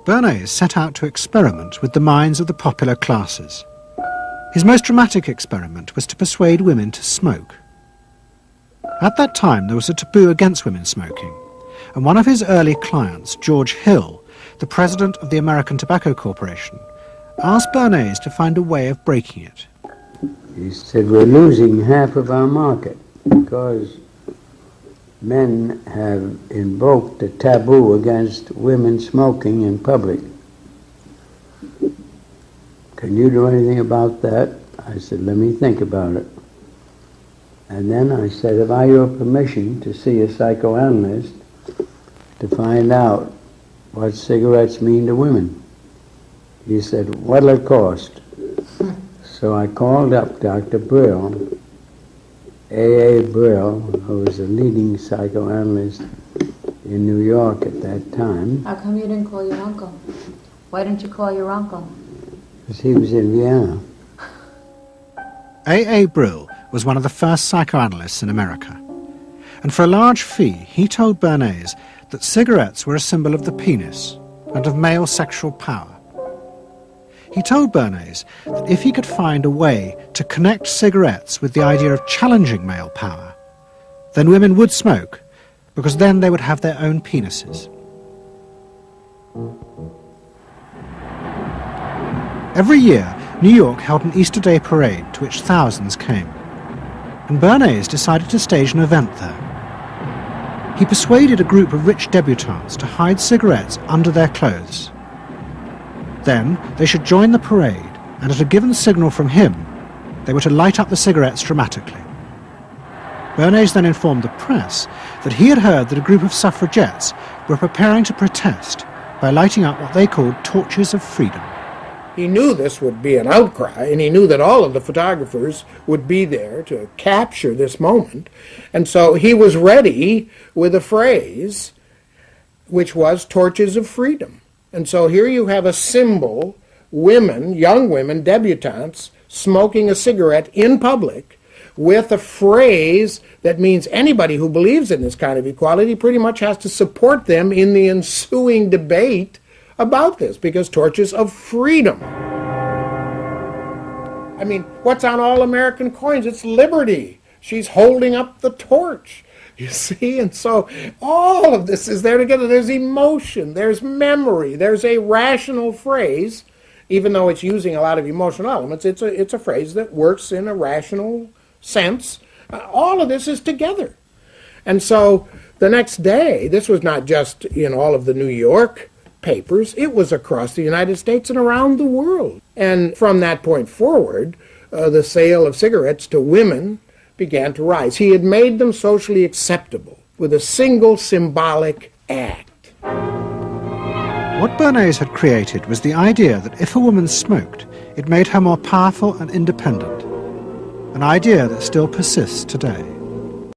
Bernays set out to experiment with the minds of the popular classes. His most dramatic experiment was to persuade women to smoke. At that time, there was a taboo against women smoking, and one of his early clients, George Hill, the president of the American Tobacco Corporation, asked Bernays to find a way of breaking it. He said, we're losing half of our market because men have invoked a taboo against women smoking in public. Can you do anything about that? I said, let me think about it. And then I said, have I your permission to see a psychoanalyst to find out what cigarettes mean to women? He said, what'll it cost? So I called up Dr. Brill, A.A. Brill, who was a leading psychoanalyst in New York at that time. How come you didn't call your uncle? Why didn't you call your uncle? Because he was in Vienna. A.A. Brill was one of the first psychoanalysts in America, and for a large fee he told Bernays that cigarettes were a symbol of the penis and of male sexual power. He told Bernays that if he could find a way to connect cigarettes with the idea of challenging male power, then women would smoke, because then they would have their own penises. Every year, New York held an Easter Day parade to which thousands came, and Bernays decided to stage an event there. He persuaded a group of rich debutantes to hide cigarettes under their clothes. Then they should join the parade, and at a given signal from him, they were to light up the cigarettes dramatically. Bernays then informed the press that he had heard that a group of suffragettes were preparing to protest by lighting up what they called torches of freedom. He knew this would be an outcry, and he knew that all of the photographers would be there to capture this moment. And so he was ready with a phrase which was torches of freedom. And so here you have a symbol, women, young women, debutantes, smoking a cigarette in public with a phrase that means anybody who believes in this kind of equality pretty much has to support them in the ensuing debate about this, because torches of freedom. I mean, what's on all American coins? It's liberty. She's holding up the torch, you see? And so all of this is there together. There's emotion, there's memory, there's a rational phrase, even though it's using a lot of emotional elements. It's a phrase that works in a rational sense. All of this is together. And so the next day, this was not just in all of the New York papers, it was across the United States and around the world. And from that point forward, the sale of cigarettes to women began to rise. He had made them socially acceptable with a single symbolic act. What Bernays had created was the idea that if a woman smoked, it made her more powerful and independent, an idea that still persists today.